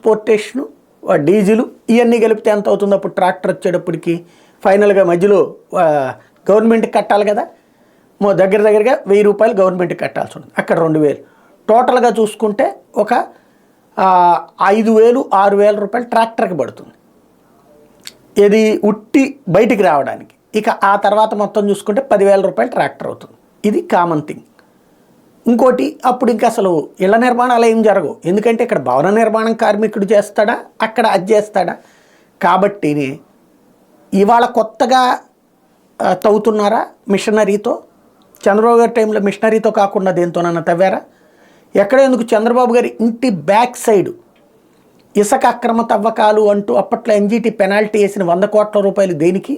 Transportation, diesel ఇవన్నీ కలిపితే ఎంత అవుతుంది అప్పుడు ట్రాక్టర్ వచ్చేటప్పటికి? ఫైనల్గా మధ్యలో గవర్నమెంట్కి కట్టాలి కదా, దగ్గరగా 1000 రూపాయలు గవర్నమెంట్కి కట్టాల్సి ఉంటుంది, అక్కడ 2000. టోటల్గా చూసుకుంటే ఒక 5000 6000 రూపాయలు ట్రాక్టర్కి పడుతుంది, ఇది ఉట్టి బయటికి రావడానికి. ఇక ఆ తర్వాత మొత్తం చూసుకుంటే 10,000 రూపాయలు ట్రాక్టర్ అవుతుంది. ఇది కామన్ థింగ్. ఇంకోటి, అప్పుడు ఇంకా అసలు ఇళ్ల నిర్మాణాలు ఏం జరగవు, ఎందుకంటే ఇక్కడ భవన నిర్మాణం కార్మికుడు చేస్తాడా, అక్కడ అది చేస్తాడా. కాబట్టి ఇవాళ కొత్తగా తవ్వుతున్నారా మిషనరీతో? చంద్రబాబు గారి టైంలో మిషనరీతో కాకుండా దేంతోనన్నా తవ్వారా? ఎక్కడ? ఎందుకు? చంద్రబాబు గారి ఇంటి బ్యాక్ సైడు ఇసుక అక్రమ తవ్వకాలు అంటూ అప్పట్లో ఎన్జీటీ పెనాల్టీ వేసిన 100 కోట్ల రూపాయలు దేనికి?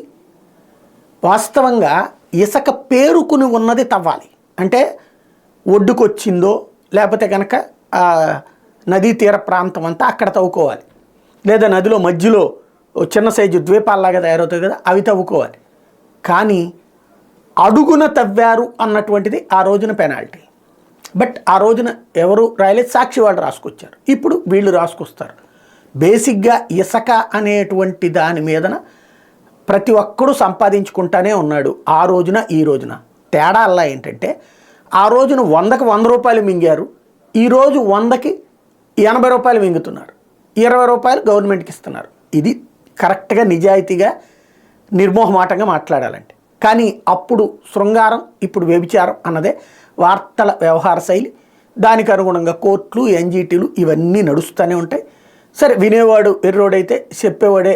వాస్తవంగా ఇసుక పేరుకుని ఉన్నది తవ్వాలి అంటే ఒడ్డుకొచ్చిందో లేకపోతే కనుక నదీ తీర ప్రాంతం అంతా అక్కడ తవ్వుకోవాలి, లేదా నదిలో మధ్యలో చిన్న సైజు ద్వీపాల్లాగా తయారవుతాయి కదా, అవి తవ్వుకోవాలి. కానీ అడుగున తవ్వారు అన్నటువంటిది ఆ రోజున పెనాల్టీ. బట్ ఆ రోజున ఎవరు రాయలేదు, సాక్షి వాళ్ళు రాసుకొచ్చారు, ఇప్పుడు వీళ్ళు రాసుకొస్తారు. బేసిక్గా ఇసుక అనేటువంటి దాని మీదన ప్రతి ఒక్కడూ సంపాదించుకుంటానే ఉన్నాడు ఆ రోజున ఈ రోజున. తేడా అలా ఏంటంటే ఆ రోజున 100కి 100 రూపాయలు మింగారు, ఈరోజు 100కి 80 రూపాయలు మింగుతున్నారు, 20 రూపాయలు గవర్నమెంట్కి ఇస్తున్నారు. ఇది కరెక్ట్గా నిజాయితీగా నిర్మోహమాటంగా మాట్లాడాలంటే. కానీ అప్పుడు శృంగారం, ఇప్పుడు వ్యభిచారం అన్నదే వార్తల వ్యవహార శైలి. దానికి అనుగుణంగా కోర్టులు, ఎన్జీటీలు ఇవన్నీ నడుస్తూనే ఉంటాయి. సరే, వినేవాడు ఎర్రోడైతే చెప్పేవాడే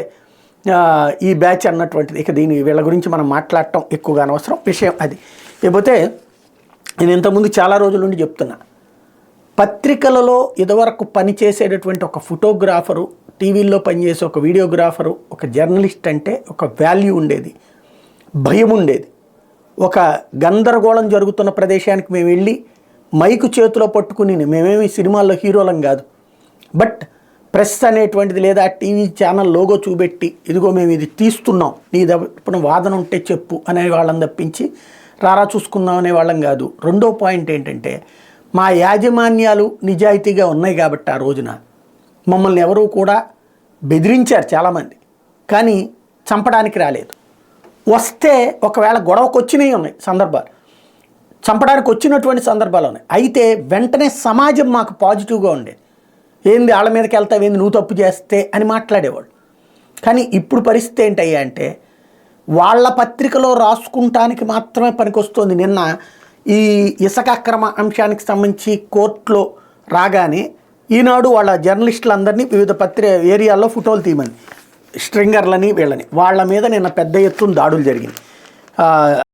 ఈ బ్యాచ్ అన్నటువంటిది. ఇక వీళ్ళ గురించి మనం మాట్లాడటం ఎక్కువగా అనవసరం విషయం అది. లేకపోతే నేను ఇంతకుముందు చాలా రోజుల నుండి చెప్తున్నా, పత్రికలలో ఇదివరకు పనిచేసేటటువంటి ఒక ఫోటోగ్రాఫరు, టీవీల్లో పనిచేసే ఒక వీడియోగ్రాఫరు, ఒక జర్నలిస్ట్ అంటే ఒక వాల్యూ ఉండేది, భయం ఉండేది. ఒక గందరగోళం జరుగుతున్న ప్రదేశానికి మేము వెళ్ళి మైకు చేతిలో పట్టుకుని, మేమేమి సినిమాల్లో హీరోలం కాదు, బట్ ప్రెస్ అనేటువంటిది లేదా టీవీ ఛానల్ లోగో చూపెట్టి ఇదిగో మేము ఇది తీస్తున్నాం, నీ ఇప్పుడు వాదన ఉంటే చెప్పు అనే వాళ్ళని తప్పించి రారా చూసుకుందాం అనే వాళ్ళం కాదు. రెండో పాయింట్ ఏంటంటే, మా యాజమాన్యాలు నిజాయితీగా ఉన్నాయి కాబట్టి ఆ రోజున మమ్మల్ని ఎవరూ కూడా బెదిరించారు చాలామంది, కానీ చంపడానికి రాలేదు. వస్తే ఒకవేళ గొడవకు వచ్చినవి ఉన్నాయి సందర్భాలు, చంపడానికి వచ్చినటువంటి సందర్భాలు ఉన్నాయి. అయితే వెంటనే సమాజం మాకు పాజిటివ్గా ఉండేది. ఏంది వాళ్ళ మీదకి వెళ్తావేంది, నువ్వు తప్పు చేస్తే అని మాట్లాడేవాళ్ళు. కానీ ఇప్పుడు పరిస్థితి ఏంటయ్యా అంటే, వాళ్ళ పత్రికలో రాసుకుంటానికి మాత్రమే పనికొస్తుంది. నిన్న ఈ ఇసుక అక్రమ అంశానికి సంబంధించి కోర్టులో రాగానే ఈనాడు వాళ్ళ జర్నలిస్టులందరినీ వివిధ ఏరియాల్లో ఫోటోలు తీయమని, స్ట్రింగర్లని వీళ్ళని, వాళ్ళ మీద నిన్న పెద్ద ఎత్తున దాడులు జరిగింది.